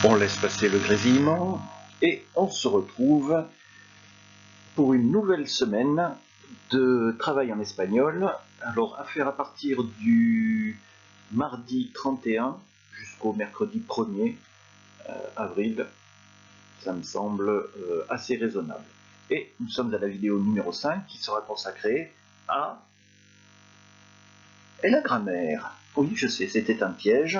On laisse passer le grésillement et on se retrouve pour une nouvelle semaine de travail en espagnol. Alors à faire à partir du mardi 31 jusqu'au mercredi 1er avril, ça me semble assez raisonnable. Et nous sommes à la vidéo numéro 5 qui sera consacrée à la grammaire. Oui, je sais, c'était un piège,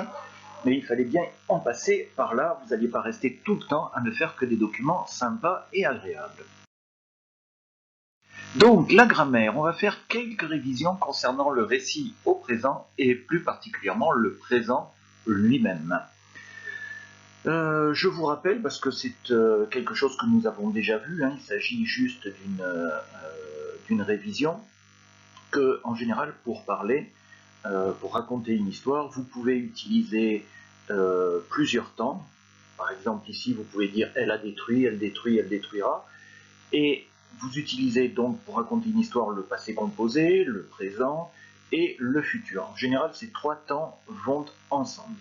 mais il fallait bien en passer par là. Vous n'alliez pas rester tout le temps à ne faire que des documents sympas et agréables. Donc, la grammaire, on va faire quelques révisions concernant le récit au présent et plus particulièrement le présent lui-même. Je vous rappelle, parce que c'est quelque chose que nous avons déjà vu, il s'agit juste d'une révision, que en général, pour parler, pour raconter une histoire, vous pouvez utiliser plusieurs temps. Par exemple, ici, vous pouvez dire « elle a détruit, elle détruit, elle détruira ». Et vous utilisez donc pour raconter une histoire le passé composé, le présent et le futur. En général, ces trois temps vont ensemble.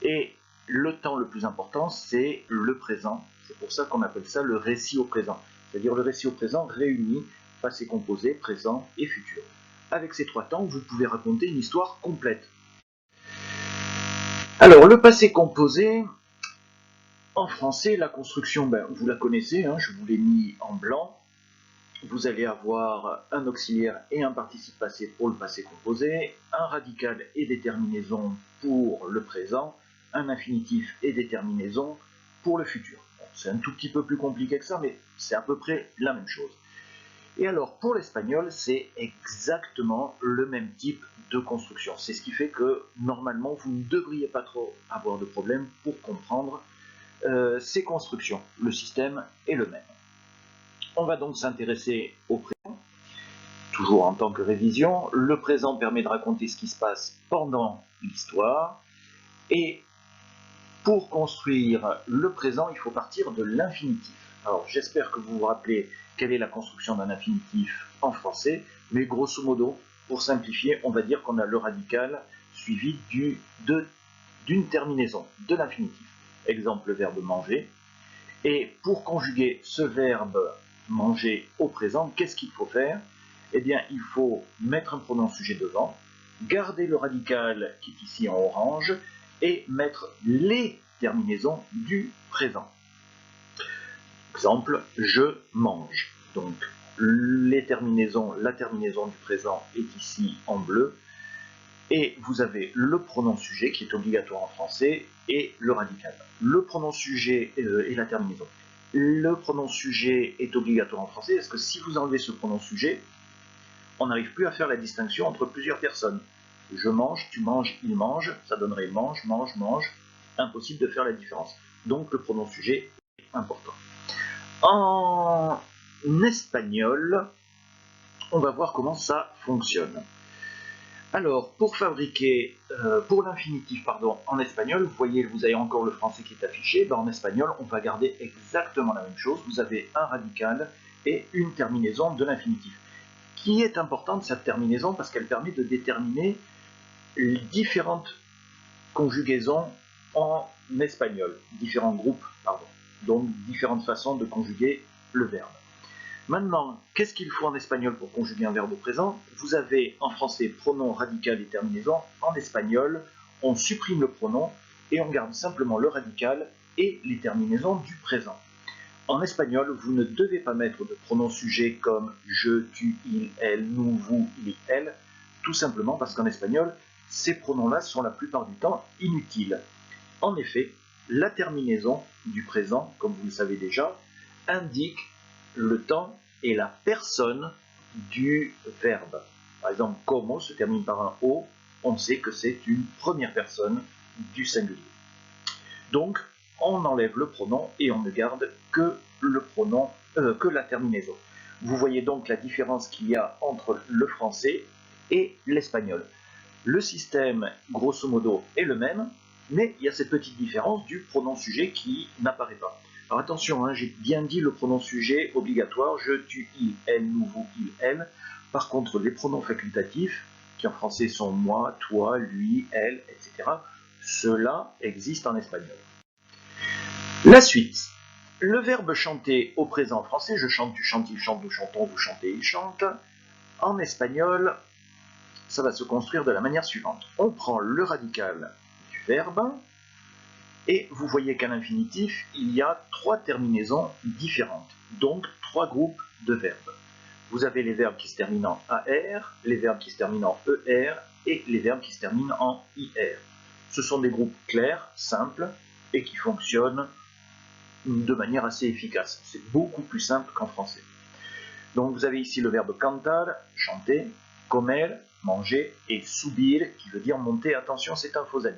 Et le temps le plus important, c'est le présent. C'est pour ça qu'on appelle ça le récit au présent. C'est-à-dire le récit au présent réunit passé composé, présent et futur. Avec ces trois temps, vous pouvez raconter une histoire complète. Alors, le passé composé, en français, la construction, vous la connaissez, je vous l'ai mis en blanc. Vous allez avoir un auxiliaire et un participe passé pour le passé composé, un radical et déterminaison pour le présent, un infinitif et déterminaison pour le futur. Bon, c'est un tout petit peu plus compliqué que ça, mais c'est à peu près la même chose. Et alors, pour l'espagnol, c'est exactement le même type de construction. C'est ce qui fait que, normalement, vous ne devriez pas trop avoir de problème pour comprendre ces constructions. Le système est le même. On va donc s'intéresser au présent, toujours en tant que révision. Le présent permet de raconter ce qui se passe pendant l'histoire. Et pour construire le présent, il faut partir de l'infinitif. Alors, j'espère que vous vous rappelez quelle est la construction d'un infinitif en français, mais grosso modo, pour simplifier, on va dire qu'on a le radical suivi d'une terminaison de l'infinitif. Exemple, le verbe manger. Et pour conjuguer ce verbe manger au présent, qu'est-ce qu'il faut faire? Eh bien, il faut mettre un pronom sujet devant, garder le radical qui est ici en orange, et mettre les terminaisons du présent. Exemple, je mange. Donc, la terminaison du présent est ici en bleu. Et vous avez le pronom sujet qui est obligatoire en français et le radical. Le pronom sujet et la terminaison. Le pronom sujet est obligatoire en français parce que si vous enlevez ce pronom sujet, on n'arrive plus à faire la distinction entre plusieurs personnes. Je mange, tu manges, il mange, ça donnerait mange, mange, mange. Impossible de faire la différence. Donc le pronom sujet est important. En espagnol, on va voir comment ça fonctionne. Alors, pour fabriquer, pour l'infinitif, en espagnol, vous voyez, vous avez encore le français qui est affiché, en espagnol, on va garder exactement la même chose. Vous avez un radical et une terminaison de l'infinitif, qui est importante, cette terminaison, parce qu'elle permet de déterminer les différentes conjugaisons en espagnol, différents groupes, donc différentes façons de conjuguer le verbe. Maintenant, qu'est-ce qu'il faut en espagnol pour conjuguer un verbe au présent? Vous avez en français pronom, radical et terminaison. En espagnol, on supprime le pronom et on garde simplement le radical et les terminaisons du présent. En espagnol, vous ne devez pas mettre de pronom sujet comme je, tu, il, elle, nous, vous, il, elle, tout simplement parce qu'en espagnol, ces pronoms-là sont la plupart du temps inutiles. En effet, la terminaison du présent, comme vous le savez déjà, indique le temps et la personne du verbe. Par exemple, como se termine par un O, on sait que c'est une première personne du singulier. Donc, on enlève le pronom et on ne garde que le pronom, que la terminaison. Vous voyez donc la différence qu'il y a entre le français et l'espagnol. Le système, grosso modo, est le même, mais il y a cette petite différence du pronom sujet qui n'apparaît pas. Alors attention, j'ai bien dit le pronom sujet obligatoire, je, tu, il, elle, nous, vous, il, elle. Par contre, les pronoms facultatifs, qui en français sont moi, toi, lui, elle, etc., ceux-là existent en espagnol. La suite. Le verbe chanter au présent français, je chante, tu chantes, il chante, nous chantons, vous chantez, il chante. En espagnol, ça va se construire de la manière suivante. On prend le radical du verbe, et vous voyez qu'à l'infinitif, il y a 3 terminaisons différentes, donc 3 groupes de verbes. Vous avez les verbes qui se terminent en AR, les verbes qui se terminent en ER et les verbes qui se terminent en IR. Ce sont des groupes clairs, simples et qui fonctionnent de manière assez efficace. C'est beaucoup plus simple qu'en français. Donc vous avez ici le verbe cantar, chanter, comer, manger, et subir, qui veut dire monter. Attention, c'est un faux ami.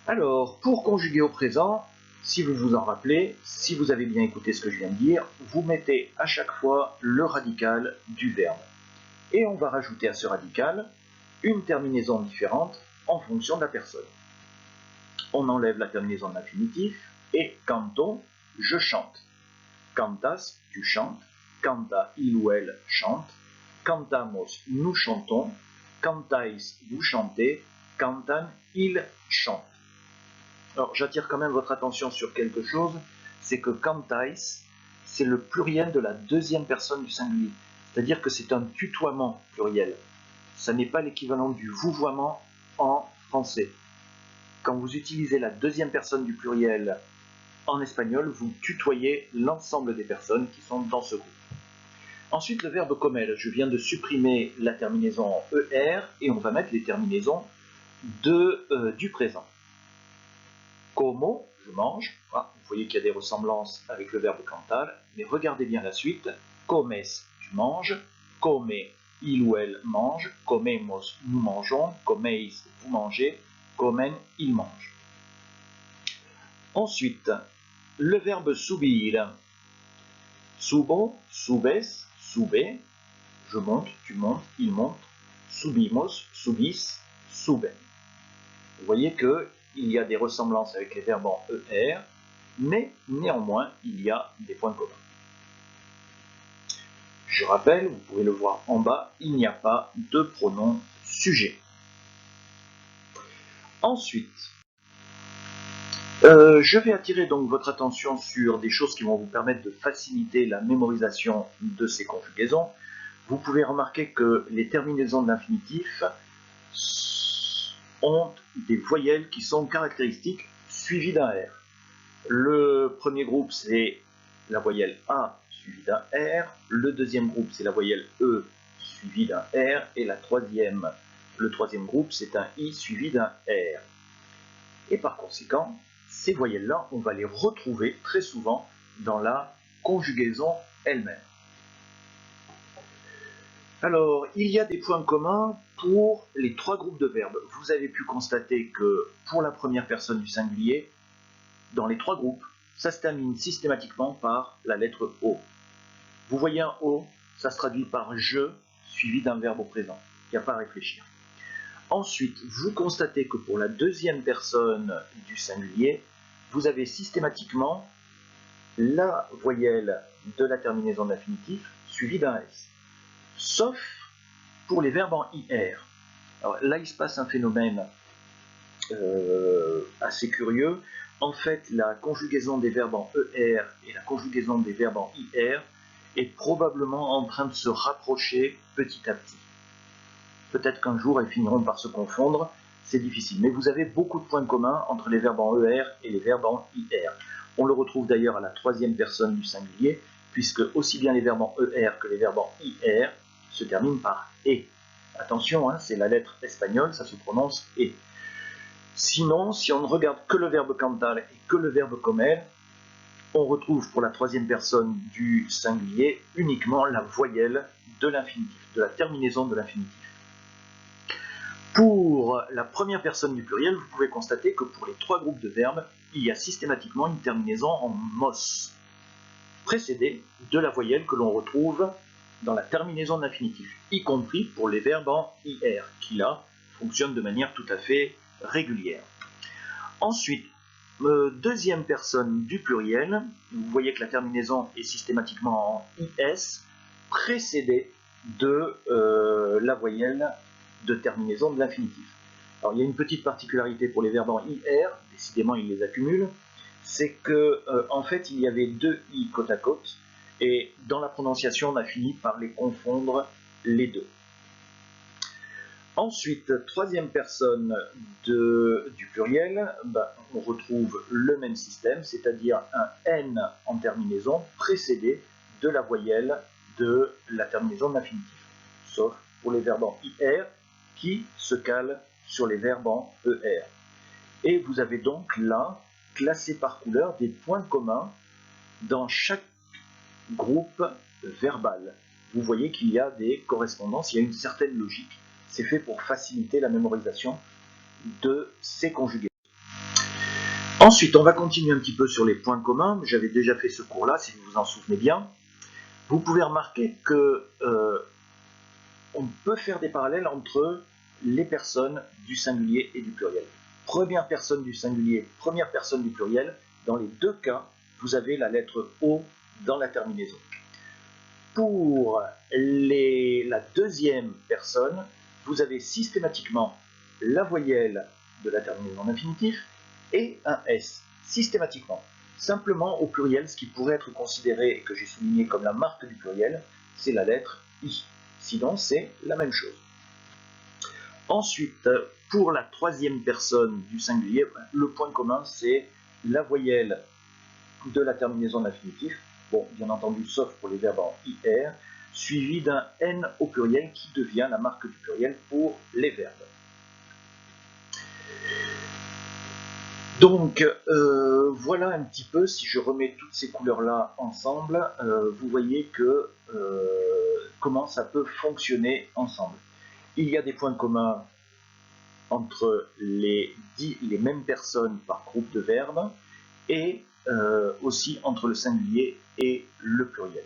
Alors, pour conjuguer au présent, si vous vous en rappelez, si vous avez bien écouté ce que je viens de dire, vous mettez à chaque fois le radical du verbe. Et on va rajouter à ce radical une terminaison différente en fonction de la personne. On enlève la terminaison de l'infinitif et canto, je chante. Cantas, tu chantes. Canta, il ou elle chante. Cantamos, nous chantons. Cantais, vous chantez. Cantan, ils chantent. Alors, j'attire quand même votre attention sur quelque chose, c'est que cantais, c'est le pluriel de la deuxième personne du singulier. C'est-à-dire que c'est un tutoiement pluriel. Ça n'est pas l'équivalent du vouvoiement en français. Quand vous utilisez la deuxième personne du pluriel en espagnol, vous tutoyez l'ensemble des personnes qui sont dans ce groupe. Ensuite, le verbe comer. Je viens de supprimer la terminaison en ER et on va mettre les terminaisons du présent. Como, je mange. Ah, vous voyez qu'il y a des ressemblances avec le verbe cantar, mais regardez bien la suite. Comes, tu manges. Come, il ou elle mange. Comemos, nous mangeons. Comeis, vous mangez. Comen, ils mangent. Ensuite, le verbe subir. Subo, subes, sube. Je monte, tu montes, il monte. Subimos, subis, suben. Vous voyez qu'il y a des ressemblances avec les verbes en ER, mais néanmoins, il y a des points communs. Je rappelle, vous pouvez le voir en bas, il n'y a pas de pronom sujet. Ensuite, je vais attirer donc votre attention sur des choses qui vont vous permettre de faciliter la mémorisation de ces conjugaisons. Vous pouvez remarquer que les terminaisons de l'infinitif ont des voyelles qui sont caractéristiques suivies d'un R. Le premier groupe, c'est la voyelle A suivie d'un R. Le deuxième groupe, c'est la voyelle E suivie d'un R. Et le troisième groupe, c'est un I suivi d'un R. Et par conséquent, ces voyelles-là, on va les retrouver très souvent dans la conjugaison elle-même. Alors, il y a des points communs pour les 3 groupes de verbes. Vous avez pu constater que pour la première personne du singulier, dans les 3 groupes, ça se termine systématiquement par la lettre O. Vous voyez un O, ça se traduit par je suivi d'un verbe au présent. Il n'y a pas à réfléchir. Ensuite, vous constatez que pour la deuxième personne du singulier, vous avez systématiquement la voyelle de la terminaison de l'infinitif suivie d'un S. Sauf pour les verbes en IR. Alors là, il se passe un phénomène assez curieux. En fait, la conjugaison des verbes en ER et la conjugaison des verbes en IR est probablement en train de se rapprocher petit à petit. Peut-être qu'un jour, elles finiront par se confondre, c'est difficile. Mais vous avez beaucoup de points communs entre les verbes en ER et les verbes en IR. On le retrouve d'ailleurs à la troisième personne du singulier, puisque aussi bien les verbes en ER que les verbes en IR se terminent par « et ». Attention, hein, c'est la lettre espagnole, ça se prononce « et ». Sinon, si on ne regarde que le verbe cantar et que le verbe comer, on retrouve pour la troisième personne du singulier uniquement la voyelle de l'infinitif, de la terminaison de l'infinitif. Pour la première personne du pluriel, vous pouvez constater que pour les 3 groupes de verbes, il y a systématiquement une terminaison en mos, précédée de la voyelle que l'on retrouve dans la terminaison de l'infinitif, y compris pour les verbes en IR, qui là fonctionnent de manière tout à fait régulière. Ensuite, deuxième personne du pluriel, vous voyez que la terminaison est systématiquement en IS, précédée de la voyelle de terminaison de l'infinitif. Alors il y a une petite particularité pour les verbes en IR, décidément ils les accumulent, c'est que en fait il y avait deux i côte à côte, et dans la prononciation on a fini par les confondre les deux. Ensuite, troisième personne du pluriel, on retrouve le même système, c'est-à-dire un N en terminaison précédé de la voyelle de la terminaison de l'infinitif, sauf pour les verbes en IR qui se calent sur les verbes en ER. Et vous avez donc là, classé par couleur, des points communs dans chaque groupe verbal. Vous voyez qu'il y a des correspondances, il y a une certaine logique. C'est fait pour faciliter la mémorisation de ces conjugaisons. Ensuite, on va continuer un petit peu sur les points communs. J'avais déjà fait ce cours-là, si vous vous en souvenez bien. Vous pouvez remarquer que on peut faire des parallèles entre les personnes du singulier et du pluriel. Première personne du singulier, première personne du pluriel. Dans les deux cas, vous avez la lettre O dans la terminaison. Pour la deuxième personne, vous avez systématiquement la voyelle de la terminaison d'infinitif et un S, systématiquement. Simplement, au pluriel, ce qui pourrait être considéré, et que j'ai souligné comme la marque du pluriel, c'est la lettre I. Sinon, c'est la même chose. Ensuite, pour la troisième personne du singulier, le point commun, c'est la voyelle de la terminaison d'infinitif, bon, bien entendu, sauf pour les verbes en IR, suivi d'un N au pluriel qui devient la marque du pluriel pour les verbes. Donc, voilà un petit peu, si je remets toutes ces couleurs-là ensemble, vous voyez que comment ça peut fonctionner ensemble. Il y a des points communs entre les mêmes personnes par groupe de verbes, et aussi entre le singulier et le pluriel.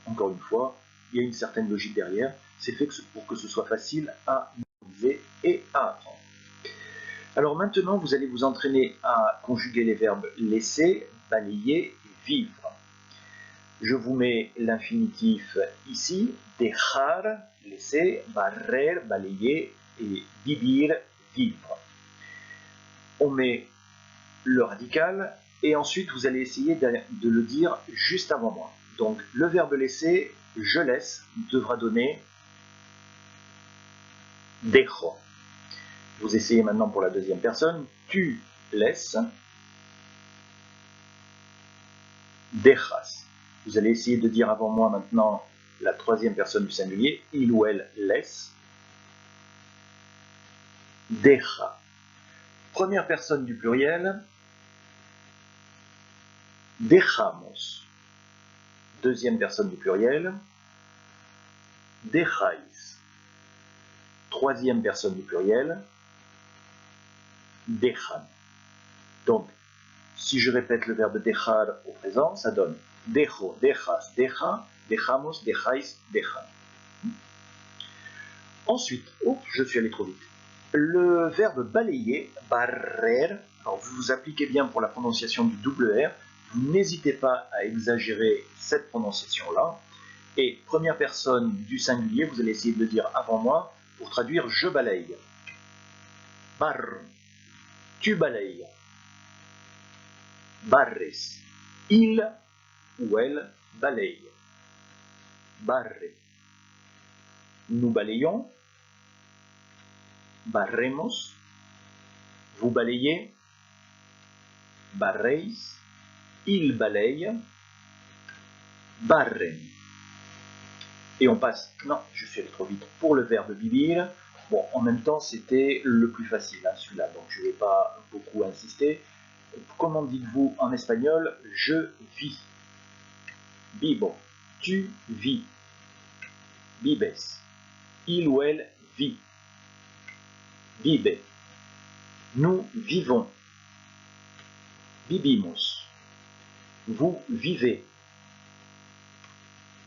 Encore une fois, il y a une certaine logique derrière, c'est fait pour que ce soit facile à mémoriser et à apprendre. Alors maintenant, vous allez vous entraîner à conjuguer les verbes laisser, balayer et vivre. Je vous mets l'infinitif ici, dejar, laisser, barrer, balayer et vivir, vivre. On met le radical et ensuite vous allez essayer de le dire juste avant moi. Donc le verbe laisser, je laisse, devra donner dejo. Vous essayez maintenant pour la deuxième personne, tu laisses, dejas. Vous allez essayer de dire avant moi maintenant la troisième personne du singulier, il ou elle laisse, deja. Première personne du pluriel, dejamos. Deuxième personne du pluriel, dejáis. Troisième personne du pluriel, dejan. Donc, si je répète le verbe dejar au présent, ça donne dejo, dejas, deja, dejamos, dejáis, dejan. Ensuite, je suis allé trop vite. Le verbe balayer, barrer, alors vous vous appliquez bien pour la prononciation du double R, vous n'hésitez pas à exagérer cette prononciation-là. Et première personne du singulier, vous allez essayer de le dire avant moi pour traduire je balaye. Bar, tu balayes. Barres, il ou elle balaye. Barre, nous balayons. Barremos, vous balayez. Barréis, il balaye. Barren. Et on passe, non, je suis allé trop vite, pour le verbe vivir. Bon, en même temps, c'était le plus facile, hein, celui-là, donc je ne vais pas beaucoup insister. Comment dites-vous en espagnol je vis? Vivo, tu vis. Vives, il ou elle vit. Vive, nous vivons. Vivimos, vous vivez.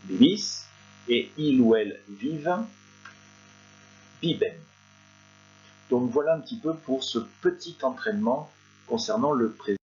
Vivis, et il ou elle vivent. Viven. Donc voilà un petit peu pour ce petit entraînement concernant le présent.